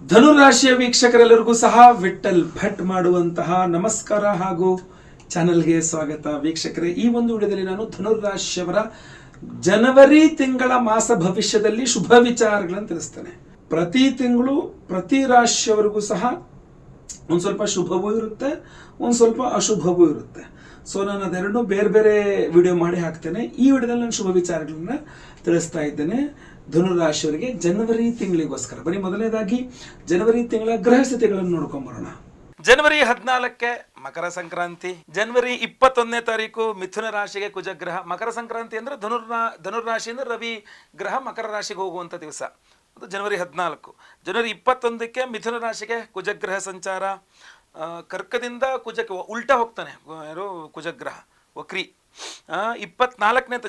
ಧನುರಾಶಿಯ ವೀಕ್ಷಕರೆಲ್ಲರಿಗೂ ಸಹ ವಿಠಲ್ ಭಟ್ ಮಾಡುವಂತಹ ನಮಸ್ಕಾರ ಹಾಗೂ ಚಾನೆಲ್ಗೆ ಸ್ವಾಗತ. ವೀಕ್ಷಕರೇ, ಈ ಒಂದು ವಿಡಿಯೋದಲ್ಲಿ ನಾನು ಧನುರಾಶಿಯವರ ಜನವರಿ ತಿಂಗಳ ಮಾಸ ಭವಿಷ್ಯದಲ್ಲಿ ಶುಭ ವಿಚಾರಗಳನ್ನು ತಿಳಿಸ್ತೇನೆ. ಪ್ರತಿ ತಿಂಗಳು ಪ್ರತಿ ರಾಶಿಯವರಿಗೂ ಸಹ ಒಂದು ಸ್ವಲ್ಪ ಶುಭವೂ ಇರುತ್ತೆ, ಒಂದು ಸ್ವಲ್ಪ ಅಶುಭವೂ ಇರುತ್ತೆ. ಸೊ ನಾನು ಅದೆರಡನ್ನೂ ಬೇರೆ ಬೇರೆ ವಿಡಿಯೋ ಮಾಡಿ ಹಾಕ್ತೇನೆ. ಈ ವಿಡಿಯೋದಲ್ಲಿ ನಾನು ಶುಭ ವಿಚಾರಗಳನ್ನ ತಿಳಿಸ್ತಾ ಇದ್ದೇನೆ ಧನುರಾಶಿಯವರಿಗೆ ಜನವರಿ ತಿಂಗಳಿಗೋಸ್ಕರ. ಬನ್ನಿ ಮೊದಲನೇದಾಗಿ ಜನವರಿ ತಿಂಗಳ ಗ್ರಹ ಸ್ಥಿತಿಗಳನ್ನು ನೋಡ್ಕೊಂಬರೋಣ. ಜನವರಿ 14ಕ್ಕೆ ಮಕರ ಸಂಕ್ರಾಂತಿ, ಜನವರಿ 21ನೇ ತಾರೀಕು ಮಿಥುನ ರಾಶಿಗೆ ಕುಜಗ್ರಹ. ಮಕರ ಸಂಕ್ರಾಂತಿ ಅಂದ್ರೆ ಧನುರಾಶಿಯಿಂದ ರವಿ ಗ್ರಹ ಮಕರ ರಾಶಿಗೆ ಹೋಗುವಂಥ ದಿವಸ, ಅದು ಜನವರಿ 14. ಜನವರಿ 21ಕ್ಕೆ ಮಿಥುನ ರಾಶಿಗೆ ಕುಜಗ್ರಹ ಸಂಚಾರ. ಕರ್ಕದಿಂದ ಕುಜಕ್ಕೆ ಉಲ್ಟಾ ಹೋಗ್ತಾನೆ ಯಾರು ಕುಜಗ್ರಹ, ವಕ್ರಿ.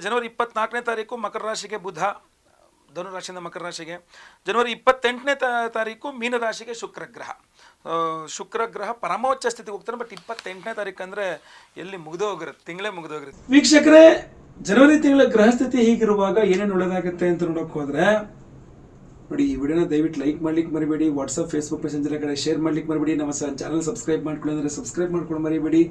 ಜನವರಿ 24ನೇ ತಾರೀಕು ಮಕರ ರಾಶಿಗೆ ಬುಧ, ಧನುರಾಶಿಯಿಂದ ಮಕರ ರಾಶಿಗೆ. ಜನವರಿ 28ನೇ ತಾರೀಕು ಮೀನ ರಾಶಿಗೆ ಶುಕ್ರಗ್ರಹ. ಶುಕ್ರಗ್ರಹ ಪರಮೋಚ್ಚ ಸ್ಥಿತಿಗೆ ಹೋಗ್ತಾನೆ. ಬಟ್ 28ನೇ ತಾರೀಕು ಅಂದರೆ ಎಲ್ಲಿ ಮುಗಿದೋಗಿರುತ್ತೆ, ತಿಂಗಳೇ ಮುಗಿದೋಗಿರುತ್ತೆ. ವೀಕ್ಷಕರೇ, ಜನವರಿ ತಿಂಗಳ ಗ್ರಹ ಸ್ಥಿತಿ ಹೀಗಿರುವಾಗ ಏನೇನು ಒಳ್ಳೆದಾಗುತ್ತೆ ಅಂತ ನೋಡೋಕೆ ಹೋದರೆ ನೋಡಿ, ಈ ವಿಡಿಯೋನ ದಯವಿಟ್ಟು ಲೈಕ್ ಮಾಡ್ಲಿಕ್ಕೆ ಮರಿಬೇಡಿ. ವಾಟ್ಸಪ್, ಫೇಸ್ಬುಕ್ ಮೆಸೆಂಜರ್ ಕಡೆ ಶೇರ್ ಮಾಡ್ಲಿಕ್ಕೆ ಮರಿಬೇಡಿ. ನಮ್ಮ ಚಾನಲ್ ಸಬ್ಸ್ಕ್ರೈಬ್ ಮಾಡ್ಕೊಳ್ಳಿ ಸಬ್ಸ್ಕ್ರೈಬ್ ಮಾಡ್ಕೊಂಡು ಮರಿಬೇಡಿ.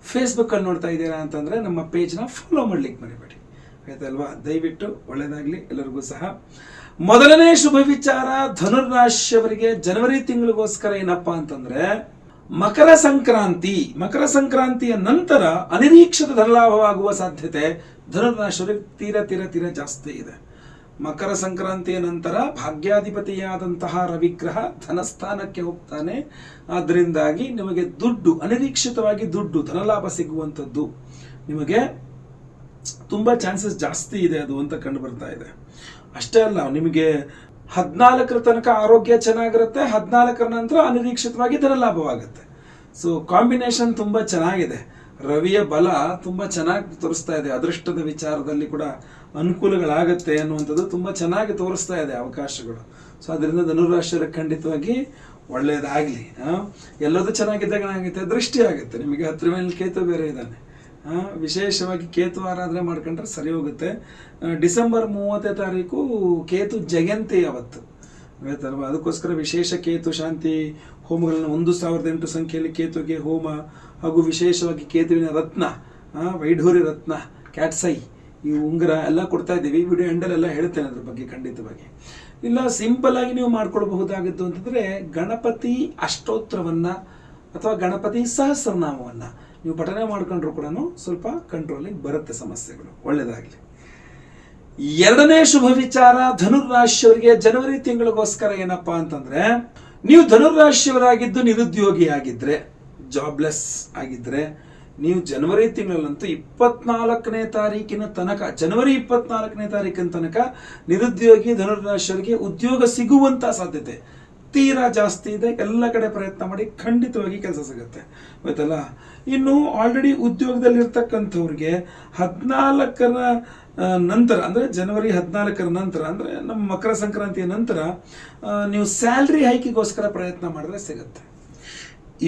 ಫೇಸ್ಬುಕ್ಕಲ್ಲಿ ನೋಡ್ತಾ ಇದ್ದೀರಾ ಅಂತಂದರೆ ನಮ್ಮ ಪೇಜ್ನ ಫಾಲೋ ಮಾಡ್ಲಿಕ್ಕೆ ಮರಿಬೇಡಿ, ಆಯ್ತಲ್ವಾ? ದಯವಿಟ್ಟು ಒಳ್ಳೆಯದಾಗಲಿ ಎಲ್ಲರಿಗೂ ಸಹ. ಮೊದಲನೇ ಶುಭ ವಿಚಾರ ಧನುರಾಶಿಯವರಿಗೆ ಜನವರಿ ತಿಂಗಳಿಗೋಸ್ಕರ ಏನಪ್ಪ ಅಂತಂದ್ರೆ ಮಕರ ಸಂಕ್ರಾಂತಿಯ ನಂತರ ಅನಿರೀಕ್ಷಿತ ಧನಲಾಭವಾಗುವ ಸಾಧ್ಯತೆ ಧನುರಾಶಿಯವರಿಗೆ ತೀರ ಜಾಸ್ತಿ ಇದೆ. ಮಕರ ಸಂಕ್ರಾಂತಿಯ ನಂತರ ಭಾಗ್ಯಾಧಿಪತಿಯಾದಂತಹ ರವಿಗ್ರಹ ಧನಸ್ಥಾನಕ್ಕೆ ಹೋಗ್ತಾನೆ. ಆದ್ದರಿಂದಾಗಿ ನಿಮಗೆ ಅನಿರೀಕ್ಷಿತವಾಗಿ ಧನಲಾಭ ಸಿಗುವಂಥದ್ದು ನಿಮಗೆ ತುಂಬಾ ಚಾನ್ಸಸ್ ಜಾಸ್ತಿ ಇದೆ ಅದು ಅಂತ ಕಂಡು ಬರ್ತಾ ಇದೆ. ಅಷ್ಟೇ ಅಲ್ಲ, ನಿಮಗೆ 14ರ ತನಕ ಆರೋಗ್ಯ ಚೆನ್ನಾಗಿರುತ್ತೆ, 14ರ ನಂತರ ಅನಿರೀಕ್ಷಿತವಾಗಿ ಧನಲಾಭವಾಗುತ್ತೆ. ಸೊ ಕಾಂಬಿನೇಷನ್ ತುಂಬಾ ಚೆನ್ನಾಗಿದೆ. ರವಿಯ ಬಲ ತುಂಬಾ ಚೆನ್ನಾಗಿ ತೋರಿಸ್ತಾ ಇದೆ. ಅದೃಷ್ಟದ ವಿಚಾರದಲ್ಲಿ ಕೂಡ ಅನುಕೂಲಗಳಾಗತ್ತೆ ಅನ್ನುವಂಥದ್ದು ತುಂಬಾ ಚೆನ್ನಾಗಿ ತೋರಿಸ್ತಾ ಇದೆ ಅವಕಾಶಗಳು. ಸೊ ಅದರಿಂದ ಧನುರಾಶಿಯವರ ಖಂಡಿತವಾಗಿ ಒಳ್ಳೆಯದಾಗಲಿ. ಎಲ್ಲದೂ ಚೆನ್ನಾಗಿದ್ದಾಗ ಏನಾಗುತ್ತೆ, ದೃಷ್ಟಿ ಆಗುತ್ತೆ. ನಿಮಗೆ 10 ಮೇಲೆ ಕೇತು ಬೇರೆ ಇದ್ದಾನೆ. ವಿಶೇಷವಾಗಿ ಕೇತು ಆರಾಧನೆ ಮಾಡ್ಕೊಂಡ್ರೆ ಸರಿ ಹೋಗುತ್ತೆ. ಡಿಸೆಂಬರ್ 30ನೇ ತಾರೀಕು ಕೇತು ಜಯಂತಿ ಅವತ್ತು, ಆಯ್ತಲ್ವಾ? ಅದಕ್ಕೋಸ್ಕರ ವಿಶೇಷ ಕೇತು ಶಾಂತಿ ಹೋಮಗಳನ್ನ 1008 ಸಂಖ್ಯೆಯಲ್ಲಿ ಕೇತುಗೆ ಹೋಮ ಹಾಗೂ ವಿಶೇಷವಾಗಿ ಕೇತುವಿನ ರತ್ನ, ವೈಢೂರ್ಯ ರತ್ನ, ಕ್ಯಾಟ್ಸೈ, ಈ ಉಂಗುರ ಎಲ್ಲ ಕೊಡ್ತಾ ಇದ್ದೀವಿ. ವಿಡಿಯೋ ಎಂಡಲ್ಲೆಲ್ಲ ಹೇಳ್ತೇನೆ ಅದ್ರ ಬಗ್ಗೆ ಖಂಡಿತವಾಗಿ. ಇಲ್ಲ ಸಿಂಪಲ್ ಆಗಿ ನೀವು ಮಾಡ್ಕೊಳ್ಬಹುದಾಗಿತ್ತು ಅಂತಂದ್ರೆ ಗಣಪತಿ ಅಷ್ಟೋತ್ರವನ್ನ ಅಥವಾ ಗಣಪತಿ ಸಹಸ್ರನಾಮವನ್ನ ನೀವು ಪಠನೆ ಮಾಡ್ಕೊಂಡ್ರು ಕೂಡ ಸ್ವಲ್ಪ ಕಂಟ್ರೋಲಿಗೆ ಬರುತ್ತೆ ಸಮಸ್ಯೆಗಳು. ಒಳ್ಳೆಯದಾಗಲಿ. ಎರಡನೇ ಶುಭ ವಿಚಾರ ಧನುರಾಶಿಯವರಿಗೆ ಜನವರಿ ತಿಂಗಳಿಗೋಸ್ಕರ ಏನಪ್ಪಾ ಅಂತಂದ್ರೆ, ನೀವು ಧನುರಾಶಿಯವರಾಗಿದ್ದು ನಿರುದ್ಯೋಗಿಯಾಗಿದ್ರೆ, ಜಾಬ್ಲೆಸ್ ಆಗಿದ್ರೆ, ನೀವು ಜನವರಿ ತಿಂಗಳಲ್ಲಂತೂ 24ನೇ ತಾರೀಕಿನ ತನಕ, ಜನವರಿ 24ನೇ ತಾರೀಕಿನ ತನಕ ನಿರುದ್ಯೋಗಿ ಧನುರಾಶಿಯವರಿಗೆ ಉದ್ಯೋಗ ಸಿಗುವಂತ ಸಾಧ್ಯತೆ ತೀರಾ ಜಾಸ್ತಿ ಇದೆ. ಎಲ್ಲ ಕಡೆ ಪ್ರಯತ್ನ ಮಾಡಿ, ಖಂಡಿತವಾಗಿ ಕೆಲಸ ಸಿಗುತ್ತೆ, ಆಯ್ತಲ್ಲ? ಇನ್ನು ಆಲ್ರೆಡಿ ಉದ್ಯೋಗದಲ್ಲಿರ್ತಕ್ಕಂಥವ್ರಿಗೆ 14ರ ನಂತರ ಅಂದರೆ ಜನವರಿ 14ರ ನಂತರ ಅಂದರೆ ನಮ್ಮ ಮಕರ ಸಂಕ್ರಾಂತಿಯ ನಂತರ ನೀವು ಸ್ಯಾಲ್ರಿ ಹೈಕಿಗೋಸ್ಕರ ಪ್ರಯತ್ನ ಮಾಡಿದ್ರೆ ಸಿಗುತ್ತೆ.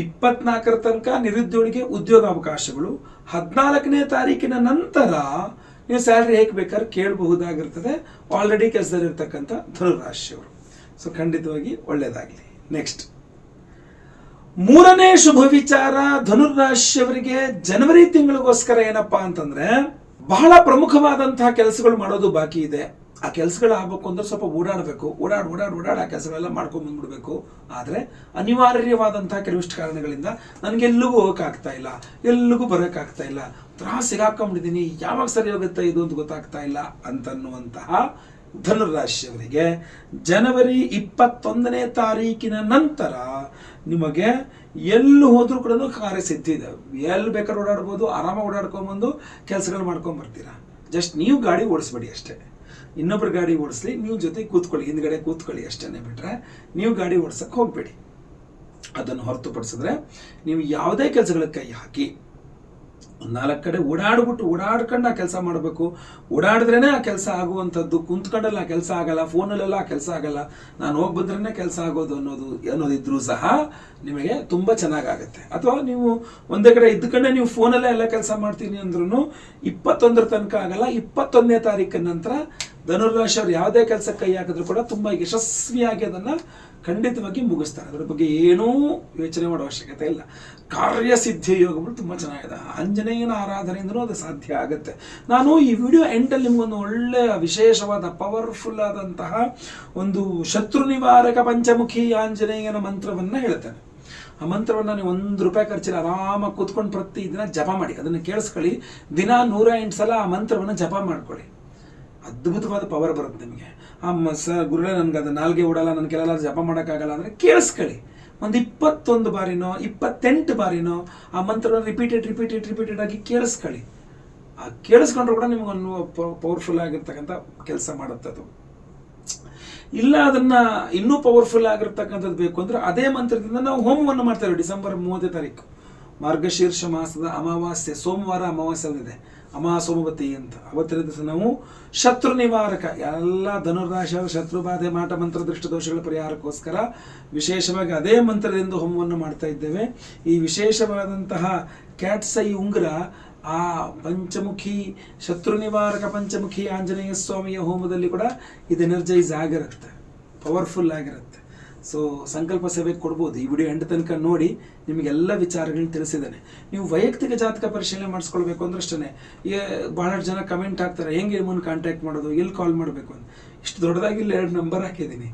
24ರ ತನಕ ನಿರುದ್ಯೋಗಿಗೆ ಉದ್ಯೋಗ ಅವಕಾಶಗಳು. 14ನೇ ತಾರೀಕಿನ ನಂತರ ನೀವು ಸ್ಯಾಲ್ರಿ ಹೈಕ್ ಬೇಕಾದ್ರೆ ಕೇಳಬಹುದಾಗಿರ್ತದೆ ಆಲ್ರೆಡಿ ಕೆಲಸದಲ್ಲಿರ್ತಕ್ಕಂಥ ಧನುರಾಶಿಯವರು. ಸೊ ಖಂಡಿತವಾಗಿ ಒಳ್ಳೆಯದಾಗಲಿ. ನೆಕ್ಸ್ಟ್, ಮೂರನೇ ಶುಭ ವಿಚಾರ ಧನುರಾಶಿಯವರಿಗೆ ಜನವರಿ ತಿಂಗಳಿಗೋಸ್ಕರ ಏನಪ್ಪಾ ಅಂತಂದ್ರೆ, ಬಹಳ ಪ್ರಮುಖವಾದಂತಹ ಕೆಲಸಗಳು ಮಾಡೋದು ಬಾಕಿ ಇದೆ. ಆ ಕೆಲಸಗಳು ಆಗ್ಬೇಕು ಅಂದ್ರೆ ಸ್ವಲ್ಪ ಓಡಾಡಬೇಕು. ಓಡಾಡ್ ಆ ಕೆಲಸಗಳೆಲ್ಲ ಮಾಡ್ಕೊಂಡು ಬಂದ್ಬಿಡ್ಬೇಕು. ಆದರೆ ಅನಿವಾರ್ಯವಾದಂತಹ ಕೆಲವಿಷ್ಟು ಕಾರಣಗಳಿಂದ ನನಗೆಲ್ಲಿಗೂ ಹೋಗೋಕ್ಕಾಗ್ತಾ ಇಲ್ಲ, ಎಲ್ಲಿಗೂ ಬರೋಕ್ಕಾಗ್ತಾ ಇಲ್ಲ, ಸಿಗಾಕೊಂಡಿದ್ದೀನಿ, ಯಾವಾಗ ಸರಿ ಹೋಗುತ್ತೆ ಇದು ಅಂತ ಗೊತ್ತಾಗ್ತಾ ಇಲ್ಲ ಅಂತನ್ನುವಂತಹ ಧನುರಾಶಿಯವರಿಗೆ ಜನವರಿ 21ನೇ ತಾರೀಕಿನ ನಂತರ ನಿಮಗೆ ಎಲ್ಲಿ ಹೋದ್ರೂ ಕೂಡ ಕಾರ್ಯಸಿದ್ಧಿ ಇದೆ. ಎಲ್ಲಿ ಬೇಕಾದ್ರೂ ಓಡಾಡ್ಬೋದು, ಆರಾಮಾಗಿ ಓಡಾಡ್ಕೊಂಡ್ಬಂದು ಕೆಲಸಗಳು ಮಾಡ್ಕೊಂಡ್ ಬರ್ತೀರಾ. ಜಸ್ಟ್ ನೀವು ಗಾಡಿ ಓಡಿಸ್ಬೇಡಿ ಅಷ್ಟೇ. ಇನ್ನೊಬ್ರು ಗಾಡಿ ಓಡಿಸ್ಲಿ, ನೀವು ಜೊತೆ ಕೂತ್ಕೊಳ್ಳಿ, ಹಿಂದ್ಗಡೆ ಕೂತ್ಕೊಳ್ಳಿ ಅಷ್ಟೇ ಬಿಟ್ರೆ ನೀವು ಗಾಡಿ ಓಡಿಸಕ್ಕೆ ಹೋಗ್ಬೇಡಿ. ಅದನ್ನು ಹೊರತುಪಡಿಸಿದ್ರೆ ನೀವು ಯಾವುದೇ ಕೆಲಸಗಳಿಗೆ ಕೈ ಹಾಕಿ 4 ಕಡೆ ಓಡಾಡ್ಕೊಂಡು ಆ ಕೆಲಸ ಮಾಡಬೇಕು. ಓಡಾಡಿದ್ರೇನೆ ಆ ಕೆಲಸ ಆಗುವಂಥದ್ದು. ಕುಂತ್ಕೊಂಡಲ್ಲ ಆ ಕೆಲಸ ಆಗಲ್ಲ, ಫೋನಲ್ಲೆಲ್ಲ ಆ ಕೆಲಸ ಆಗಲ್ಲ, ನಾನು ಹೋಗಿ ಬಂದ್ರೇ ಕೆಲಸ ಆಗೋದು ಅನ್ನೋದಿದ್ರೂ ಸಹ ನಿಮಗೆ ತುಂಬ ಚೆನ್ನಾಗಾಗುತ್ತೆ. ಅಥವಾ ನೀವು ಒಂದೇ ಕಡೆ ಇದ್ದುಕೊಂಡೆ ನೀವು ಫೋನಲ್ಲೇ ಎಲ್ಲ ಕೆಲಸ ಮಾಡ್ತೀನಿ ಅಂದ್ರೂ 21ರ ತನಕ ಆಗಲ್ಲ. 21ನೇ ತಾರೀಕಿನ ನಂತರ ಧನುರ್ರಾಶಿ ಅವರು ಯಾವುದೇ ಕೆಲಸ ಕೈ ಹಾಕಿದ್ರು ಕೂಡ ತುಂಬ ಯಶಸ್ವಿಯಾಗಿ ಅದನ್ನು ಖಂಡಿತವಾಗಿ ಮುಗಿಸ್ತಾರೆ. ಅದರ ಬಗ್ಗೆ ಏನೂ ಯೋಚನೆ ಮಾಡೋ ಅವಶ್ಯಕತೆ ಇಲ್ಲ. ಕಾರ್ಯಸಿದ್ಧಿ ಯೋಗಗಳು ತುಂಬ ಚೆನ್ನಾಗಿದೆ. ಆಂಜನೇಯನ ಆರಾಧನೆಯಿಂದಲೂ ಅದು ಸಾಧ್ಯ ಆಗುತ್ತೆ. ನಾನು ಈ ವಿಡಿಯೋ ಎಂಡಲ್ಲಿ ನಿಮಗೊಂದು ಒಳ್ಳೆಯ ವಿಶೇಷವಾದ ಪವರ್ಫುಲ್ ಆದಂತಹ ಒಂದು ಶತ್ರು ನಿವಾರಕ ಪಂಚಮುಖಿ ಆಂಜನೇಯನ ಮಂತ್ರವನ್ನು ಹೇಳ್ತೇನೆ. ಆ ಮಂತ್ರವನ್ನು ನೀವು ₹1 ಖರ್ಚಿಲ್ಲ ಆರಾಮಾಗಿ ಕೂತ್ಕೊಂಡು ಪ್ರತಿದಿನ ಜಪ ಮಾಡಿ. ಅದನ್ನು ಕೇಳಿಸ್ಕೊಳ್ಳಿ. ದಿನ 108 ಸಲ ಆ ಮಂತ್ರವನ್ನು ಜಪ ಮಾಡ್ಕೊಳ್ಳಿ. ಅದ್ಭುತವಾದ ಪವರ್ ಬರುತ್ತೆ ನಿಮಗೆ. ಗುರುಗಳೇ ನನಗೆ ಅದು ನಾಲ್ಗೆ ಓಡಲ್ಲ, ನನ್ನ ಕೆಲವೆಲ್ಲ ಜಪ ಮಾಡೋಕ್ಕಾಗಲ್ಲ ಅಂದರೆ ಕೇಳಿಸ್ಕೊಳ್ಳಿ. ಒಂದು 21 ಬಾರಿನೋ 28 ಬಾರಿನೋ ಆ ಮಂತ್ರವನ್ನು ರಿಪೀಟೆಡ್ ಆಗಿ ಕೇಳಿಸ್ಕೊಳ್ಳಿ. ಆ ಕೇಳಿಸ್ಕೊಂಡ್ರು ಕೂಡ ನಿಮಗೊಂದು ಪವರ್ಫುಲ್ ಆಗಿರ್ತಕ್ಕಂಥ ಕೆಲಸ ಮಾಡುತ್ತೆ ಅದು. ಇಲ್ಲ ಅದನ್ನು ಇನ್ನೂ ಪವರ್ಫುಲ್ ಆಗಿರ್ತಕ್ಕಂಥದ್ದು ಬೇಕು ಅಂದರೆ ಅದೇ ಮಂತ್ರದಿಂದ ನಾವು ಹೋಮವನ್ನು ಮಾಡ್ತೇವೆ. ಡಿಸೆಂಬರ್ 30 ತಾರೀಕು ಮಾರ್ಗಶೀರ್ಷ ಮಾಸದ ಅಮಾವಾಸ್ಯೆ, ಸೋಮವಾರ ಅಮಾವಾಸ್ಯೆ ಇದೆ, ಅಮಾಸೋಮವತಿ ಅಂತ. ಅವತ್ತಿನ ದಿವಸ ನಾವು ಶತ್ರು ನಿವಾರಕ ಎಲ್ಲ ಧನುರ್ರಾಶಿಯವರ ಶತ್ರು ಬಾಧೆ ಮಾಟ ಮಂತ್ರ ದೃಷ್ಟ ದೋಷಗಳ ಪರಿಹಾರಕ್ಕೋಸ್ಕರ ವಿಶೇಷವಾಗಿ ಅದೇ ಮಂತ್ರದಿಂದ ಹೋಮವನ್ನು ಮಾಡ್ತಾ ಇದ್ದೇವೆ. ಈ ವಿಶೇಷವಾದಂತಹ ಕ್ಯಾಟ್ಸೈ ಉಂಗುರ ಆ ಪಂಚಮುಖಿ ಶತ್ರು ನಿವಾರಕ ಪಂಚಮುಖಿ ಆಂಜನೇಯ ಸ್ವಾಮಿಯ ಹೋಮದಲ್ಲಿ ಕೂಡ ಇದು ಎನರ್ಜೈಸ್ ಆಗಿರುತ್ತೆ, ಪವರ್ಫುಲ್ ಆಗಿರುತ್ತೆ. ಸೊ ಸಂಕಲ್ಪ ಸೇವೆಗೆ ಕೊಡ್ಬೋದು. ಈ ವಿಡಿಯೋ ಎಂಡ್ ತನಕ ನೋಡಿ, ನಿಮಗೆಲ್ಲ ವಿಚಾರಗಳನ್ನ ತಿಳಿಸಿದ್ದೇನೆ. ನೀವು ವೈಯಕ್ತಿಕ ಜಾತಕ ಪರಿಶೀಲನೆ ಮಾಡಿಸ್ಕೊಳ್ಬೇಕು ಅಂದ್ರೆ ಅಷ್ಟೇ. ಬಹಳಷ್ಟು ಜನ ಕಮೆಂಟ್ ಹಾಕ್ತಾರೆ, ಹೆಂಗೆ ನಿಮ್ಮನ್ನು ಕಾಂಟ್ಯಾಕ್ಟ್ ಮಾಡೋದು, ಎಲ್ಲಿ ಕಾಲ್ ಮಾಡಬೇಕು ಅಂತ. ಇಷ್ಟು ದೊಡ್ಡದಾಗಿ ಇಲ್ಲಿ 2 ನಂಬರ್ ಹಾಕಿದ್ದೀನಿ.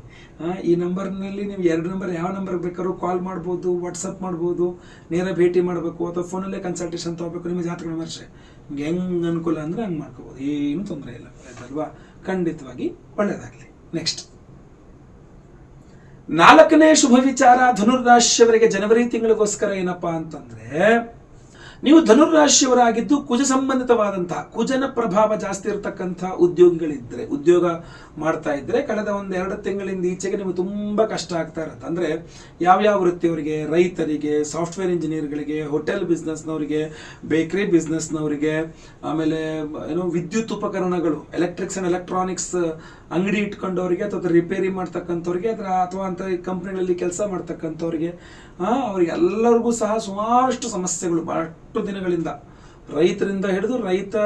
ಈ ನಂಬರ್ನಲ್ಲಿ ನೀವು 2 ನಂಬರ್ ಯಾವ ನಂಬರ್ ಬೇಕಾದ್ರೂ ಕಾಲ್ ಮಾಡ್ಬೋದು, ವಾಟ್ಸಪ್ ಮಾಡ್ಬೋದು, ನೇರ ಭೇಟಿ ಮಾಡಬೇಕು ಅಥವಾ ಫೋನಲ್ಲೇ ಕನ್ಸಲ್ಟೇಷನ್ ತೊಗೋಬೇಕು. ನಿಮ್ಮ ಜಾತಕ ವಿಮರ್ಶೆ ನಿಮ್ಗೆ ಹೆಂಗೆ ಅನುಕೂಲ ಅಂದರೆ ಹಂಗೆ ಮಾಡ್ಕೋಬೋದು, ಏನು ತೊಂದರೆ ಇಲ್ಲ, ಆಯ್ತಲ್ವಾ? ಖಂಡಿತವಾಗಿ ಒಳ್ಳೆಯದಾಗಲಿ. ನೆಕ್ಸ್ಟ್ 4ನೇ ಶುಭ ವಿಚಾರ ಧನುರ್ರಾಶಿಯವರಿಗೆ ಜನವರಿ ತಿಂಗಳಿಗೋಸ್ಕರ ಏನಪ್ಪಾ ಅಂತಂದ್ರೆ, ನೀವು ಧನುರ್ರಾಶಿಯವರಾಗಿದ್ದು ಕುಜ ಸಂಬಂಧಿತವಾದಂತಹ ಕುಜನ ಪ್ರಭಾವ ಜಾಸ್ತಿ ಇರತಕ್ಕಂಥ ಉದ್ಯೋಗಿಗಳಿದ್ರೆ, ಉದ್ಯೋಗ ಮಾಡ್ತಾ ಇದ್ರೆ ಕಳೆದ 1-2 ತಿಂಗಳಿಂದ ಈಚೆಗೆ ನಿಮಗೆ ತುಂಬ ಕಷ್ಟ ಆಗ್ತಾ ಇರುತ್ತೆ. ಅಂದರೆ ಯಾವ್ಯಾವ ವೃತ್ತಿಯವರಿಗೆ, ರೈತರಿಗೆ, ಸಾಫ್ಟ್ವೇರ್ ಇಂಜಿನಿಯರ್ಗಳಿಗೆ, ಹೋಟೆಲ್ ಬಿಸ್ನೆಸ್ನವರಿಗೆ, ಬೇಕರಿ ಬಿಸ್ನೆಸ್ನವರಿಗೆ, ಆಮೇಲೆ ವಿದ್ಯುತ್ ಉಪಕರಣಗಳು ಎಲೆಕ್ಟ್ರಿಕ್ಸ್ ಆ್ಯಂಡ್ ಎಲೆಕ್ಟ್ರಾನಿಕ್ಸ್ ಅಂಗಡಿ ಇಟ್ಕೊಂಡವರಿಗೆ ಅಥವಾ ರಿಪೇರಿ ಮಾಡ್ತಕ್ಕಂಥವ್ರಿಗೆ ಅಥವಾ ಅಂತ ಕಂಪ್ನಿಗಳಲ್ಲಿ ಕೆಲಸ ಮಾಡ್ತಕ್ಕಂಥವ್ರಿಗೆ ಅವರಿಗೆಲ್ಲರಿಗೂ ಸಹ ಸುಮಾರಷ್ಟು ಸಮಸ್ಯೆಗಳು ಬಹಳಷ್ಟು ದಿನಗಳಿಂದ, ರೈತರಿಂದ ಹಿಡಿದು ರೈತ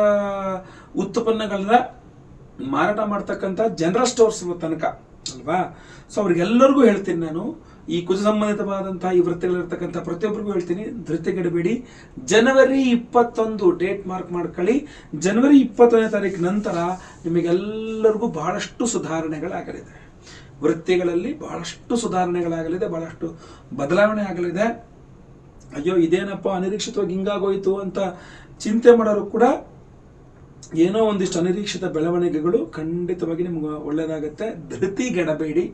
ಉತ್ಪನ್ನಗಳನ್ನ ಮಾರಾಟ ಮಾಡ್ತಕ್ಕಂಥ ಜನರಲ್ ಸ್ಟೋರ್ಸ್ ತನಕ ಅಲ್ವಾ. ಸೊ ಅವ್ರಿಗೆಲ್ಲರಿಗೂ ಹೇಳ್ತೀನಿ ನಾನು, ಈ ಕುಜ ಸಂಬಂಧಿತವಾದಂತಹ ಈ ವೃತ್ತಿಗಳಿರ್ತಕ್ಕಂಥ ಪ್ರತಿಯೊಬ್ಬರಿಗೂ ಹೇಳ್ತೀನಿ, ಧೃತಿಗೆಡಬೇಡಿ. ಜನವರಿ 21 ಡೇಟ್ ಮಾರ್ಕ್ ಮಾಡ್ಕೊಳ್ಳಿ. ಜನವರಿ 21ನೇ ತಾರೀಕು ನಂತರ ನಿಮಗೆಲ್ಲರಿಗೂ ಬಹಳಷ್ಟು ಸುಧಾರಣೆಗಳಾಗಲಿದೆ. ವೃತ್ತಿಗಳಲ್ಲಿ ಬಹಳಷ್ಟು ಸುಧಾರಣೆಗಳಾಗಲಿದೆ, ಬಹಳಷ್ಟು ಬದಲಾವಣೆ ಆಗಲಿದೆ. ಅಯ್ಯೋ ಇದೇನಪ್ಪ ಅನಿರೀಕ್ಷಿತವಾಗಿ ಹಿಂಗಾಗೋಯ್ತು ಅಂತ ಚಿಂತೆ ಮಾಡೋರು ಕೂಡ ಏನೋ ಒಂದಿಷ್ಟು ಅನಿರೀಕ್ಷಿತ ಬೆಳವಣಿಗೆಗಳು ಖಂಡಿತವಾಗಿ ನಿಮ್ಗೆ ಒಳ್ಳೇದಾಗತ್ತೆ. ಧೃತಿಗೆಡಬೇಡಿ,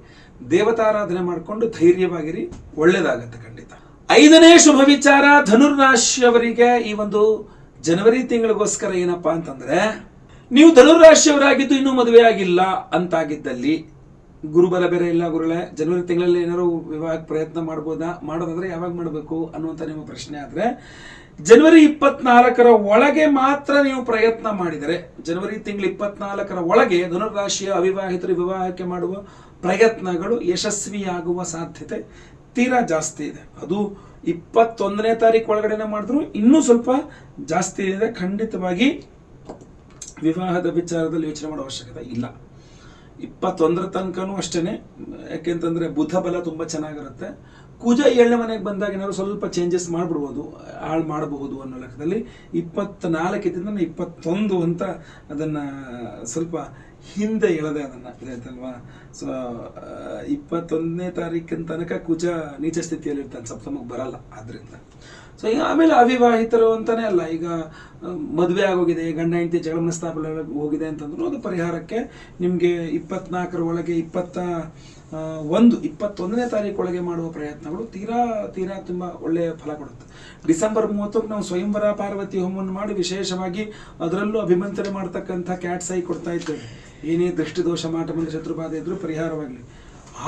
ದೇವತಾರಾಧನೆ ಮಾಡಿಕೊಂಡು ಧೈರ್ಯವಾಗಿರಿ, ಒಳ್ಳೇದಾಗತ್ತೆ ಖಂಡಿತ. 5ನೇ ಶುಭ ವಿಚಾರ ಧನುರ್ರಾಶಿಯವರಿಗೆ ಈ ಒಂದು ಜನವರಿ ತಿಂಗಳಿಗೋಸ್ಕರ ಏನಪ್ಪಾ ಅಂತಂದ್ರೆ, ನೀವು ಧನುರ್ರಾಶಿಯವರಾಗಿದ್ದು ಇನ್ನೂ ಮದುವೆ ಆಗಿಲ್ಲ ಅಂತಾಗಿದ್ದಲ್ಲಿ, ಗುರುಬಲ ಬೇರೆ ಇಲ್ಲ ಗುರುಗಳೇ, ಜನವರಿ ತಿಂಗಳಲ್ಲಿ ಏನಾದ್ರು ವಿವಾಹಕ್ಕೆ ಪ್ರಯತ್ನ ಮಾಡೋದಾದ್ರೆ ಯಾವಾಗ ಮಾಡಬೇಕು ಅನ್ನುವಂಥ ನಿಮ್ಮ ಪ್ರಶ್ನೆ ಆದರೆ, ಜನವರಿ 24ರ ಒಳಗೆ ಮಾತ್ರ ನೀವು ಪ್ರಯತ್ನ ಮಾಡಿದರೆ, ಜನವರಿ ತಿಂಗಳು 24ರ ಒಳಗೆ ಧನುರ್ರಾಶಿಯ ಅವಿವಾಹಿತರು ವಿವಾಹಕ್ಕೆ ಮಾಡುವ ಪ್ರಯತ್ನಗಳು ಯಶಸ್ವಿಯಾಗುವ ಸಾಧ್ಯತೆ ತೀರಾ ಜಾಸ್ತಿ ಇದೆ. ಅದು 21ನೇ ತಾರೀಕು ಒಳಗಡೆನೆ ಮಾಡಿದ್ರು ಇನ್ನೂ ಸ್ವಲ್ಪ ಜಾಸ್ತಿ ಇದೆ. ಖಂಡಿತವಾಗಿ ವಿವಾಹದ ವಿಚಾರದಲ್ಲಿ ಯೋಚನೆ ಮಾಡೋ ಅವಶ್ಯಕತೆ ಇಲ್ಲ. 21ರ ತನಕನೂ ಅಷ್ಟೇ. ಯಾಕೆಂತಂದರೆ ಬುಧ ಬಲ ತುಂಬ ಚೆನ್ನಾಗಿರುತ್ತೆ. ಕುಜ 7ನೇ ಮನೆಗೆ ಬಂದಾಗ ಏನಾದ್ರು ಸ್ವಲ್ಪ ಚೇಂಜಸ್ ಮಾಡಿಬಿಡ್ಬೋದು, ಹಾಳು ಮಾಡಬಹುದು ಅನ್ನೋ ಲೆಕ್ಕದಲ್ಲಿ 24 ಇದ್ದಿಂದ 21 ಅಂತ ಅದನ್ನು ಸ್ವಲ್ಪ ಹಿಂದೆ ಎಳೆದೆ ಅದನ್ನು, ಇದಾಯ್ತಲ್ವಾ. ಸೊ 21ನೇ ತಾರೀಕಿನ ತನಕ ಕುಜ ನೀಚ ಸ್ಥಿತಿಯಲ್ಲಿ ಇರ್ತಾನೆ, ಸಪ್ತಮಕ್ಕೆ ಬರಲ್ಲ. ಆದ್ದರಿಂದ ಸೊ ಈಗ ಆಮೇಲೆ ಅವಿವಾಹಿತರು ಅಂತಾನೆ ಅಲ್ಲ, ಈಗ ಮದುವೆ ಆಗೋಗಿದೆ, ಗಂಡ ಹೆಂಡತಿ ಜಗಳ ಮನಸ್ತಾಪ ಹೋಗಿದೆ ಅಂತಂದ್ರು ಅದು ಪರಿಹಾರಕ್ಕೆ ನಿಮಗೆ 24ರ ಒಳಗೆ 21ನೇ ತಾರೀಕು ಒಳಗೆ ಮಾಡುವ ಪ್ರಯತ್ನಗಳು ತೀರಾ ತುಂಬ ಒಳ್ಳೆಯ ಫಲ ಕೊಡುತ್ತೆ. ಡಿಸೆಂಬರ್ 30ಕ್ಕೆ ನಾವು ಸ್ವಯಂವರ ಪಾರ್ವತಿ ಹೋಮವನ್ನು ಮಾಡಿ ವಿಶೇಷವಾಗಿ ಅದರಲ್ಲೂ ಅಭಿಮಂತ್ರಣೆ ಮಾಡ್ತಕ್ಕಂಥ ಕ್ಯಾಟ್ಸೈ ಕೊಡ್ತಾ ಇದ್ದೇವೆ. ಏನೇ ದೃಷ್ಟಿದೋಷ ಮಾಟ ಮಂತ್ರ ಶತ್ರುಬಾಧೆ ಇದ್ರೂ ಪರಿಹಾರವಾಗಲಿ,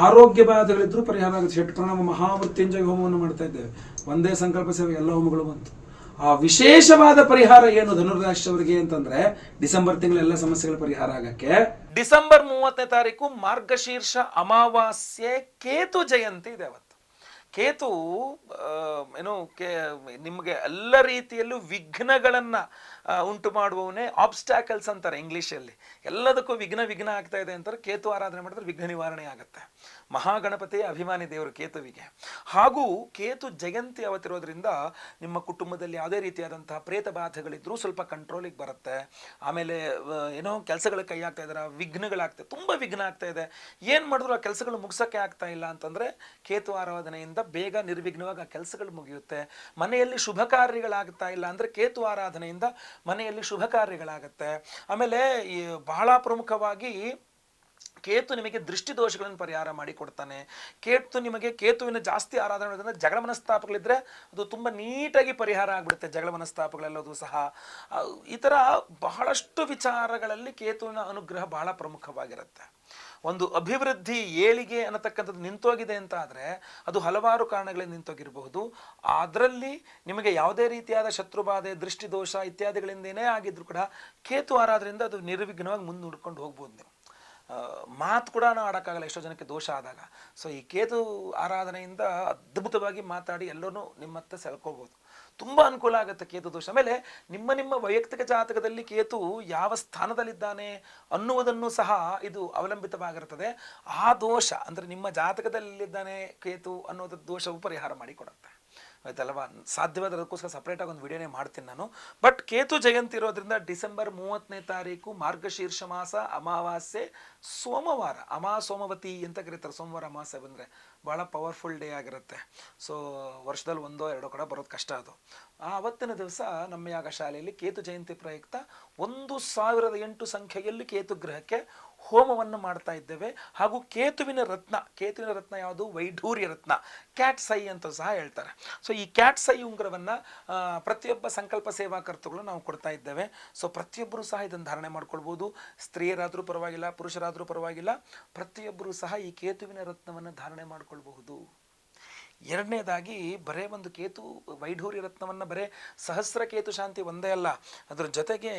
ಆರೋಗ್ಯ ಬಾಧೆಗಳಿದ್ರೂ ಪರಿಹಾರ ಆಗುತ್ತೆ. ಷಟ್ಪ್ರಣಾಮ ಮಹಾಮೃತ್ಯುಂಜಯ ಹೋಮವನ್ನು ಮಾಡ್ತಾ ಇದ್ದೇವೆ. ಒಂದೇ ಸಂಕಲ್ಪ ಸೇವೆ ಎಲ್ಲ ಹೋಮಗಳು ಬಂತು. ಆ ವಿಶೇಷವಾದ ಪರಿಹಾರ ಏನು ಧನುರ್ರಾಶಿಯವರಿಗೆ ಅಂತಂದ್ರೆ, ಡಿಸೆಂಬರ್ ತಿಂಗಳ ಎಲ್ಲ ಸಮಸ್ಯೆಗಳ ಪರಿಹಾರ ಆಗಕ್ಕೆ ಡಿಸೆಂಬರ್ 30ನೇ ತಾರೀಕು ಮಾರ್ಗಶೀರ್ಷ ಅಮಾವಾಸ್ಯೆ ಕೇತು ಜಯಂತಿ ಇದೆ. ಅವತ್ತು ಕೇತು ನಿಮಗೆ ಎಲ್ಲ ರೀತಿಯಲ್ಲೂ ವಿಘ್ನಗಳನ್ನ ಉಂಟು ಮಾಡುವವನೇ ಆಬ್ಸ್ಟ್ಯಾಕಲ್ಸ್ ಅಂತಾರೆ ಇಂಗ್ಲೀಷಲ್ಲಿ. ಎಲ್ಲದಕ್ಕೂ ವಿಘ್ನ ಆಗ್ತಾ ಇದೆ ಅಂತಾರೆ. ಕೇತು ಆರಾಧನೆ ಮಾಡಿದ್ರೆ ವಿಘ್ನ ನಿವಾರಣೆ ಆಗುತ್ತೆ. ಮಹಾಗಣಪತಿಯ ಅಭಿಮಾನಿ ದೇವರು ಕೇತುವಿಗೆ. ಹಾಗೂ ಕೇತು ಜಯಂತಿ ಅವತ್ತಿರೋದ್ರಿಂದ ನಿಮ್ಮ ಕುಟುಂಬದಲ್ಲಿ ಯಾವುದೇ ರೀತಿಯಾದಂತಹ ಪ್ರೇತ ಬಾಧೆಗಳಿದ್ರೂ ಸ್ವಲ್ಪ ಕಂಟ್ರೋಲಿಗೆ ಬರುತ್ತೆ. ಆಮೇಲೆ ಏನೋ ಕೆಲಸಗಳ ಕೈ ಆಗ್ತಾ ಇದ್ದಾರೆ, ವಿಘ್ನಗಳಾಗ್ತದೆ, ತುಂಬ ವಿಘ್ನ ಆಗ್ತಾ ಇದೆ, ಏನು ಮಾಡಿದ್ರು ಆ ಕೆಲಸಗಳು ಮುಗಿಸೋಕ್ಕೆ ಆಗ್ತಾ ಇಲ್ಲ ಅಂತಂದರೆ ಕೇತು ಆರಾಧನೆಯಿಂದ ಬೇಗ ನಿರ್ವಿಘ್ನವಾಗಿ ಆ ಕೆಲಸಗಳು ಮುಗಿಯುತ್ತೆ. ಮನೆಯಲ್ಲಿ ಶುಭ ಕಾರ್ಯಗಳಾಗ್ತಾ ಇಲ್ಲ ಅಂದರೆ ಕೇತು ಆರಾಧನೆಯಿಂದ ಮನೆಯಲ್ಲಿ ಶುಭ ಕಾರ್ಯಗಳಾಗುತ್ತೆ. ಆಮೇಲೆ ಬಹಳ ಪ್ರಮುಖವಾಗಿ ಕೇತು ನಿಮಗೆ ದೃಷ್ಟಿ ದೋಷಗಳನ್ನು ಪರಿಹಾರ ಮಾಡಿ ಕೊಡ್ತಾನೆ. ಕೇತುವಿನ ಜಾಸ್ತಿ ಆರಾಧನೆ ಮಾಡೋದ್ರಿಂದ ಜಗಳ ಮನಸ್ತಾಪಗಳಿದ್ರೆ ಅದು ತುಂಬ ನೀಟಾಗಿ ಪರಿಹಾರ ಆಗಿಬಿಡುತ್ತೆ. ಜಗಳ ಮನಸ್ತಾಪಗಳೆಲ್ಲದೂ ಸಹ ಈ ಥರ ಬಹಳಷ್ಟು ವಿಚಾರಗಳಲ್ಲಿ ಕೇತುವಿನ ಅನುಗ್ರಹ ಬಹಳ ಪ್ರಮುಖವಾಗಿರುತ್ತೆ. ಒಂದು ಅಭಿವೃದ್ಧಿ ಏಳಿಗೆ ಅನ್ನತಕ್ಕಂಥದ್ದು ನಿಂತೋಗಿದೆ ಅಂತ ಆದರೆ ಅದು ಹಲವಾರು ಕಾರಣಗಳಿಂದ ನಿಂತೋಗಿರಬಹುದು. ಅದರಲ್ಲಿ ನಿಮಗೆ ಯಾವುದೇ ರೀತಿಯಾದ ಶತ್ರುಬಾಧೆ, ದೃಷ್ಟಿದೋಷ ಇತ್ಯಾದಿಗಳಿಂದ ಏನೇ ಆಗಿದ್ರು ಕೂಡ ಕೇತು ಆರಾಧನೆಯಿಂದ ಅದು ನಿರ್ವಿಘ್ನವಾಗಿ ಮುಂದೂಡ್ಕೊಂಡು ಹೋಗ್ಬೋದು. ನೀವು ಮಾತು ಕೂಡ ನಾವು ಆಡೋಕ್ಕಾಗಲ್ಲ ಎಷ್ಟೋ ಜನಕ್ಕೆ ದೋಷ ಆದಾಗ. ಸೊ ಈ ಕೇತು ಆರಾಧನೆಯಿಂದ ಅದ್ಭುತವಾಗಿ ಮಾತಾಡಿ ಎಲ್ಲರೂ ನಿಮ್ಮತ್ತ ಸೆಳ್ಕೋಬೋದು. ತುಂಬ ಅನುಕೂಲ ಆಗುತ್ತೆ ಕೇತು ದೋಷ. ಆಮೇಲೆ ನಿಮ್ಮ ವೈಯಕ್ತಿಕ ಜಾತಕದಲ್ಲಿ ಕೇತು ಯಾವ ಸ್ಥಾನದಲ್ಲಿದ್ದಾನೆ ಅನ್ನುವುದನ್ನು ಸಹ ಇದು ಅವಲಂಬಿತವಾಗಿರುತ್ತದೆ. ಆ ದೋಷ ಅಂದರೆ ನಿಮ್ಮ ಜಾತಕದಲ್ಲಿದ್ದಾನೆ ಕೇತು ಅನ್ನೋದ್ರ ದೋಷವು ಪರಿಹಾರ ಮಾಡಿಕೊಡುತ್ತೆ. ಆಯ್ತಲ್ವಾ? ಸಾಧ್ಯವಾದ ಅದಕ್ಕೋಸ್ಕರ ಸಪ್ರೇಟಾಗಿ ಒಂದು ವಿಡಿಯೋನೇ ಮಾಡ್ತೀನಿ ನಾನು. ಬಟ್ ಕೇತು ಜಯಂತಿ ಇರೋದ್ರಿಂದ ಡಿಸೆಂಬರ್ 30ನೇ ತಾರೀಕು ಮಾರ್ಗಶೀರ್ಷ ಮಾಸ ಅಮಾವಾಸ್ಯೆ ಸೋಮವಾರ, ಸೋಮವತಿ ಅಂತ ಕರೀತಾರೆ. ಸೋಮವಾರ ಅಮಾವಾಸ್ಯೆ ಬಂದರೆ ಭಾಳ ಪವರ್ಫುಲ್ ಡೇ ಆಗಿರುತ್ತೆ. ಸೊ ವರ್ಷದಲ್ಲಿ 1-2 ಕಡೆ ಬರೋದು ಕಷ್ಟ. ಅದು ಆವತ್ತಿನ ದಿವಸ ನಮ್ಮ ಯಾಗ ಶಾಲೆಯಲ್ಲಿ ಕೇತು ಜಯಂತಿ ಪ್ರಯುಕ್ತ 1008 ಸಂಖ್ಯೆಯಲ್ಲಿ ಕೇತು ಗ್ರಹಕ್ಕೆ ಹೋಮವನ್ನು ಮಾಡ್ತಾ ಇದ್ದೇವೆ. ಹಾಗೂ ಕೇತುವಿನ ರತ್ನ ಯಾವುದು? ವೈಢೂರ್ಯ ರತ್ನ, ಕ್ಯಾಟ್ ಸೈ ಅಂತ ಸಹ ಹೇಳ್ತಾರೆ. ಸೊ ಈ ಕ್ಯಾಟ್ ಸೈ ಉಂಗುರವನ್ನು ಪ್ರತಿಯೊಬ್ಬ ಸಂಕಲ್ಪ ಸೇವಾಕರ್ತಗಳು ನಾವು ಕೊಡ್ತಾ ಇದ್ದೇವೆ. ಸೊ ಪ್ರತಿಯೊಬ್ಬರು ಸಹ ಇದನ್ನು ಧಾರಣೆ ಮಾಡ್ಕೊಳ್ಬೋದು. ಸ್ತ್ರೀಯರಾದರೂ ಪರವಾಗಿಲ್ಲ, ಪುರುಷರಾದರೂ ಪರವಾಗಿಲ್ಲ, ಪ್ರತಿಯೊಬ್ಬರು ಸಹ ಈ ಕೇತುವಿನ ರತ್ನವನ್ನು ಧಾರಣೆ ಮಾಡ್ಕೊಳ್ಬಹುದು. ಎರಡನೇದಾಗಿ ಬರೇ ಒಂದು ಕೇತು ವೈಢೂರ್ಯ ರತ್ನವನ್ನು ಬರೇ ಸಹಸ್ರ ಕೇತು ಶಾಂತಿ ಒಂದೇ ಅಲ್ಲ, ಅದರ ಜೊತೆಗೆ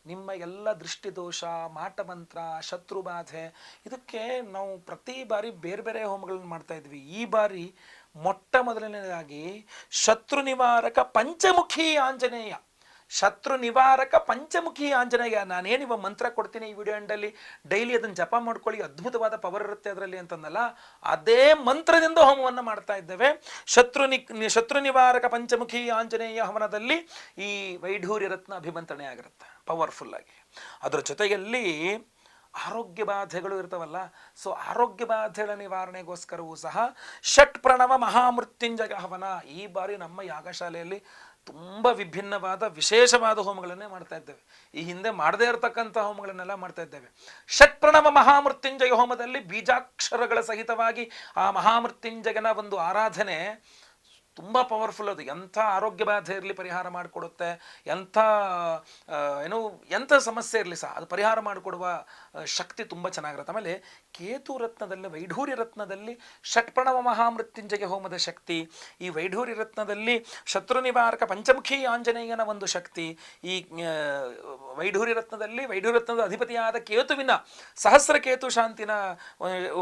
ನಿಮ್ಮ ಎಲ್ಲ ದೃಷ್ಟಿದೋಷ, ಮಾಟಮಂತ್ರ, ಶತ್ರುಬಾಧೆ ಇದಕ್ಕೆ ನಾವು ಪ್ರತಿ ಬಾರಿ ಬೇರೆ ಬೇರೆ ಹೋಮಗಳನ್ನು ಮಾಡ್ತಾ ಇದ್ವಿ. ಈ ಬಾರಿ ಮೊಟ್ಟ ಮೊದಲನೇದಾಗಿ ಶತ್ರು ನಿವಾರಕ ಪಂಚಮುಖಿ ಆಂಜನೇಯ, ನಾನೇನಿವ ಮಂತ್ರ ಕೊಡ್ತೀನಿ ಈ ವಿಡಿಯೋ ಎಂಡಲ್ಲಿ, ಡೈಲಿ ಅದನ್ನು ಜಪ ಮಾಡ್ಕೊಳ್ಳಿ, ಅದ್ಭುತವಾದ ಪವರ್ ಇರುತ್ತೆ ಅದರಲ್ಲಿ ಅಂತಂದಲ್ಲ, ಅದೇ ಮಂತ್ರದಿಂದ ಹೋಮವನ್ನು ಮಾಡ್ತಾ ಇದ್ದೇವೆ. ಶತ್ರು ನಿವಾರಕ ಪಂಚಮುಖಿ ಆಂಜನೇಯ ಹವನದಲ್ಲಿ ಈ ವೈಢೂರ್ಯ ರತ್ನ ಅಭಿಮಂತ್ರಣೆ ಆಗಿರುತ್ತೆ ಪವರ್ಫುಲ್ ಆಗಿ. ಅದರ ಜೊತೆಯಲ್ಲಿ ಆರೋಗ್ಯ ಬಾಧೆಗಳು ಇರ್ತಾವಲ್ಲ, ಸೊ ಆರೋಗ್ಯ ಬಾಧೆಗಳ ನಿವಾರಣೆಗೋಸ್ಕರವೂ ಸಹ ಷಟ್ ಪ್ರಣವ ಮಹಾಮೃತ್ಯುಂಜಯ ಹವನ ಈ ಬಾರಿ ನಮ್ಮ ಯಾಗಶಾಲೆಯಲ್ಲಿ ತುಂಬ ವಿಭಿನ್ನವಾದ ವಿಶೇಷವಾದ ಹೋಮಗಳನ್ನೇ ಮಾಡ್ತಾ ಇದ್ದೇವೆ. ಈ ಹಿಂದೆ ಮಾಡದೇ ಇರತಕ್ಕಂಥ ಹೋಮಗಳನ್ನೆಲ್ಲ ಮಾಡ್ತಾ ಇದ್ದೇವೆ. ಷಟ್ಪ್ರಣವ ಮಹಾಮೃತ್ಯುಂಜಯ ಹೋಮದಲ್ಲಿ ಬೀಜಾಕ್ಷರಗಳ ಸಹಿತವಾಗಿ ಆ ಮಹಾಮೃತ್ಯುಂಜಯನ ಒಂದು ಆರಾಧನೆ ತುಂಬ ಪವರ್ಫುಲ್. ಅದು ಎಂಥ ಆರೋಗ್ಯ ಬಾಧೆ ಇರಲಿ ಪರಿಹಾರ ಮಾಡಿಕೊಡುತ್ತೆ, ಎಂಥ ಸಮಸ್ಯೆ ಇರಲಿ ಸಹ ಅದು ಪರಿಹಾರ ಮಾಡಿಕೊಡುವ ಶಕ್ತಿ ತುಂಬ ಚೆನ್ನಾಗಿರುತ್ತೆ. ಆಮೇಲೆ ಕೇತು ರತ್ನದಲ್ಲಿ, ವೈಢೂರ್ಯ ರತ್ನದಲ್ಲಿ ಷಟ್ಪ್ರಣವ ಮಹಾಮೃತ್ಯುಂಜಯ ಹೋಮದ ಶಕ್ತಿ, ಈ ವೈಢೂರ್ಯ ರತ್ನದಲ್ಲಿ ಶತ್ರು ನಿವಾರಕ ಪಂಚಮುಖಿ ಆಂಜನೇಯನ ಒಂದು ಶಕ್ತಿ, ಈ ವೈಢೂರ್ಯ ರತ್ನದ ಅಧಿಪತಿಯಾದ ಕೇತುವಿನ ಸಹಸ್ರ ಕೇತು ಶಾಂತಿನ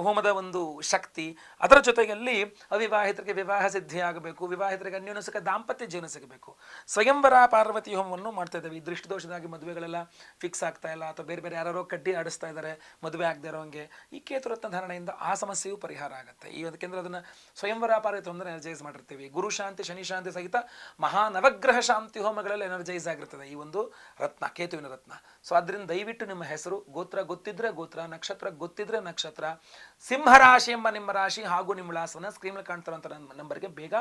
ಹೋಮದ ಒಂದು ಶಕ್ತಿ, ಅದರ ಜೊತೆಯಲ್ಲಿ ಅವಿವಾಹಿತರಿಗೆ ವಿವಾಹ ಸಿದ್ಧಿಯಾಗಬೇಕು, ವಿವಾಹಿತರಿಗೆ ಅನ್ಯೋನ್ಯಸುಖ ದಾಂಪತ್ಯ ಜೀವನ ಸಿಗಬೇಕು, ಸ್ವಯಂವರ ಪಾರ್ವತಿ ಹೋಮವನ್ನು ಮಾಡ್ತಾ ಇದ್ದೇವೆ. ಈ ದೃಷ್ಟಿದೋಷದಾಗಿ ಮದುವೆಗಳೆಲ್ಲ ಫಿಕ್ಸ್ ಆಗ್ತಾ ಇಲ್ಲ, ಅಥವಾ ಬೇರೆ ಬೇರೆ ಯಾರೋ ಕಡ್ಡಿ ಆಡಿಸ್ತಾ ಇದ್ದಾರೆ, ಮದುವೆ ಆಗದೆ ಇರೋಂಗೆ ಈ ಕೇತುರತ್ನ ಧಾರಣೆಯಿಂದ ಆ ಸಮಸ್ಯೆಯೂ ಪರಿಹಾರ ಆಗುತ್ತೆ. ಈ ಯಾಕೆಂದರೆ ಅದನ್ನು ಸ್ವಯಂವರ ಪಾರ್ವತಿ ಹೋಮದಲ್ಲಿ ಎನರ್ಜೈಸ್ ಮಾಡಿರ್ತೀವಿ. ಗುರು ಶಾಂತಿ, ಶನಿ ಶಾಂತಿ ಸಹಿತ ಮಹಾನವಗ್ರಹ ಶಾಂತಿ ಹೋಮಗಳಲ್ಲಿ ಎನರ್ಜೈಸ್ ಆಗಿರ್ತದೆ ಈ ಒಂದು ರತ್ನ, ಕೇತುವಿನ ರತ್ನ. ಸೊ ಅದರಿಂದ ದಯವಿಟ್ಟು ನಿಮ್ಮ ಹೆಸರು, ಗೋತ್ರ ಗೊತ್ತಿದ್ರೆ ಗೋತ್ರ, ನಕ್ಷತ್ರ ಗೊತ್ತಿದ್ರೆ ನಕ್ಷತ್ರ, ಸಿಂಹರಾಶಿ ಎಂಬ ನಿಮ್ಮ ರಾಶಿ ಹಾಗೂ ನಿಮ್ಮ ವಿಳಾಸವನ್ನು ಸ್ಕ್ರೀನಲ್ಲಿ ಕಾಣ್ತಾರಂಥ ನಂಬರ್ಗೆ ಬೇಗ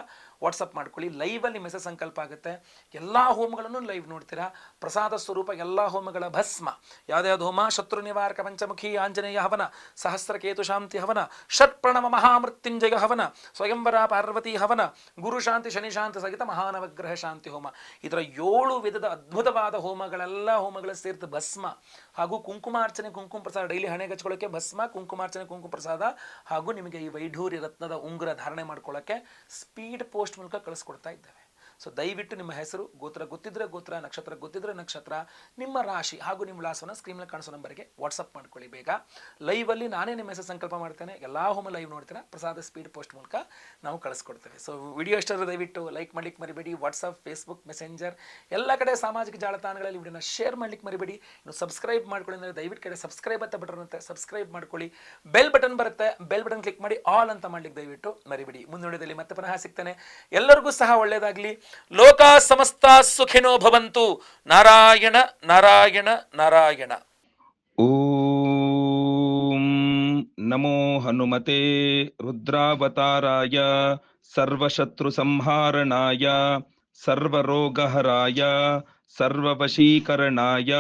ವಾಟ್ಸಪ್ ಮಾಡ್ಕೊಳ್ಳಿ. ಲೈವಲ್ಲಿ ಮೆಸೇಜ್ ಸಂಕಲ್ಪ ಆಗುತ್ತೆ. ಎಲ್ಲ ಹೋಮಗಳನ್ನು ಲೈವ್ ನೋಡ್ತೀರಾ. ಪ್ರಸಾದ ಸ್ವರೂಪ ಎಲ್ಲ ಹೋಮಗಳ ಭಸ್ಮ, ಯಾವುದ್ಯಾವ್ದು ಹೋಮ? ಶತ್ರು ನಿವಾರಕ ಪಂಚಮುಖಿ ಆಂಜನೇಯ ಹವನ, ಸಹಸ್ರ ಕೇತು ಶಾಂತಿ ಹವನ, ಷಟ್ಪ್ರಣವ ಮಹಾಮೃತ್ಯುಂಜಯ ಹವನ, ಸ್ವಯಂವರ ಪಾರ್ವತಿ ಹವನ, ಗುರು ಶಾಂತಿ ಶನಿ ಶಾಂತಿ ಸಹಿತ ಮಹಾನವಗ್ರಹ ಶಾಂತಿ ಹೋಮ. ಇದರ 7 ವಿಧದ ಅದ್ಭುತವಾದ ಹೋಮಗಳ ಸೇರಿದ ಭಸ್ಮ ಹಾಗೂ ಕುಂಕುಮಾರ್ಚನೆ, ಕುಂಕುಮ ಪ್ರಸಾದ, ಡೈಲಿ ಹಣೆಗೆ ಹಚ್ಕೊಳ್ಳೋಕ್ಕೆ ಭಸ್ಮ, ಕುಂಕುಮಾರ್ಚನೆ, ಕುಂಕುಮ ಪ್ರಸಾದ, ಹಾಗೂ ನಿಮಗೆ ಈ ವೈಢೂರ್ಯ ರತ್ನದ ಉಂಗುರ ಧಾರಣೆ ಮಾಡ್ಕೊಳ್ಳೋಕ್ಕೆ ಸ್ಪೀಡ್ ಪೋಸ್ಟ್ ಮೂಲಕ ಕಳಿಸ್ಕೊಡ್ತಾ ಇದ್ದೇವೆ. ಸೊ ದಯವಿಟ್ಟು ನಿಮ್ಮ ಹೆಸರು, ಗೋತ್ರ ಗೊತ್ತಿದ್ರೆ ಗೋತ್ರ, ನಕ್ಷತ್ರ ಗೊತ್ತಿದ್ರೆ ನಕ್ಷತ್ರ, ನಿಮ್ಮ ರಾಶಿ ಹಾಗೂ ನಿಮ್ಮ ವಿಳಾಸವನ್ನು ಸ್ಕ್ರೀನಲ್ಲಿ ಕಾಣಿಸೋ ನಂಬರ್ಗೆ ವಾಟ್ಸಪ್ ಮಾಡ್ಕೊಳ್ಳಿ ಬೇಗ. ಲೈವಲ್ಲಿ ನಾನೇ ನಿಮ್ಮ ಹೆಸರು ಸಂಕಲ್ಪ ಮಾಡ್ತೇನೆ. ಎಲ್ಲ ಹೋಮ ಲೈವ್ ನೋಡ್ತೀರಾ, ಪ್ರಸಾದ ಸ್ಪೀಡ್ ಪೋಸ್ಟ್ ಮೂಲಕ ನಾವು ಕಳಿಸ್ಕೊಡ್ತೇವೆ. ಸೊ ವಿಡಿಯೋ ಇಷ್ಟಾದ್ರೆ ದಯವಿಟ್ಟು ಲೈಕ್ ಮಾಡ್ಲಿಕ್ಕೆ ಮರಿಬೇಡಿ. ವಾಟ್ಸಪ್, ಫೇಸ್ಬುಕ್, ಮೆಸೆಂಜರ್ ಎಲ್ಲ ಕಡೆ ಸಾಮಾಜಿಕ ಜಾಲತಾಣಗಳಲ್ಲಿ ವಿಡಿಯೋನ ಶೇರ್ ಮಾಡ್ಲಿಕ್ಕೆ ಮರಿಬೇಡಿ. ಇನ್ನು ಸಬ್ಸ್ಕ್ರೈಬ್ ಮಾಡ್ಕೊಳ್ಳಿ ಅಂದರೆ ದಯವಿಟ್ಟು ಕಡೆ ಸಬ್ಸ್ಕ್ರೈಬ್ ಅಂತ ಬಟನ್ ಇರುತ್ತೆ, ಸಬ್ಸ್ಕ್ರೈಬ್ ಮಾಡ್ಕೊಳ್ಳಿ. ಬೆಲ್ ಬಟನ್ ಬರುತ್ತೆ, ಬೆಲ್ ಬಟನ್ ಕ್ಲಿಕ್ ಮಾಡಿ ಆಲ್ ಅಂತ ಮಾಡ್ಲಿಕ್ಕೆ ದಯವಿಟ್ಟು ಮರಿಬೇಡಿ. ಮುಂದಿನ ಮತ್ತೆ ಪುನಃ ಸಿಗ್ತೇನೆ. ಎಲ್ಲರಿಗೂ ಸಹ ಒಳ್ಳೆಯದಾಗಲಿ. ಲೋಕ ಸಮಸ್ತ ಸುಖಿನೋ ಭವಂತು. ನಾರಾಯಣ ನಾರಾಯಣ ನಾರಾಯಣ. ಓಂ ನಮೋ ಹನುಮತೆ ರುದ್ರಾವತಾರಾಯ ಸರ್ವಶತ್ರು ಸಂಹಾರಣಾಯ ಸರ್ವರೋಗಹರಾಯ ಸರ್ವವಶೀಕರಣಾಯ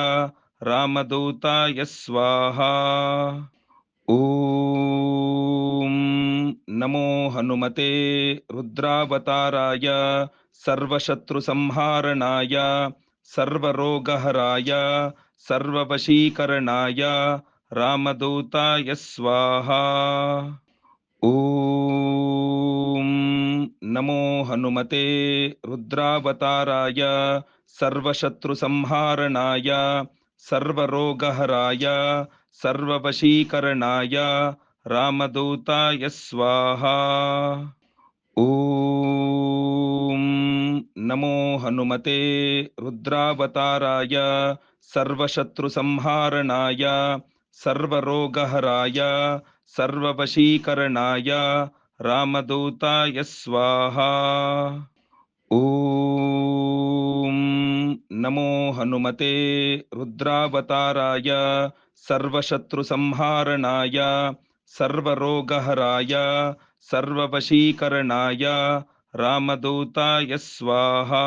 ರಾಮದೂತಾಯ ಸ್ವಾಹಾ. ಓಂ ನಮೋ ಹನುಮತೆ ರುದ್ರಾವತಾರಾಯ ಸರ್ವಶತ್ರು ಸಂಹಾರಣಾಯ ಸರ್ವರೋಗಹರಾಯ ಸರ್ವವಶೀಕರಣಾಯ ರಾಮದೂತಾಯ ಸ್ವಾಹಾ. ಓಂ ನಮೋ ಹನುಮತೆ ರುದ್ರಾವತಾರಾಯ ಸರ್ವಶತ್ರು ಸಂಹಾರಣಾಯ ಸರ್ವರೋಗಹರಾಯ ಸರ್ವವಶೀಕರಣಾಯ ರಾಮದೂತಾಯ ಸ್ವಾಹಾ. ಓಂ ನಮೋ ಹನುಮತೆ ರುದ್ರಾವತಾರಾಯ ಸರ್ವಶತ್ರು ಸಂಹಾರಣಾಯ ಸರ್ವರೋಗಹರಾಯ ಸರ್ವವಶೀಕರಣಾಯ ರಾಮದೂತಾಯ ಸ್ವಾಹಾ. ಓಂ ನಮೋ ಹನುಮತೆ ರುದ್ರಾವತಾರಾಯ ಸರ್ವಶತ್ರು ಸಂಹಾರಣಾಯ ಸರ್ವರೋಗಹರಾಯ ಸರ್ವವಶೀಕರಣಾಯ ರಾಮದೂತಾಯ ಸ್ವಾಹಾ.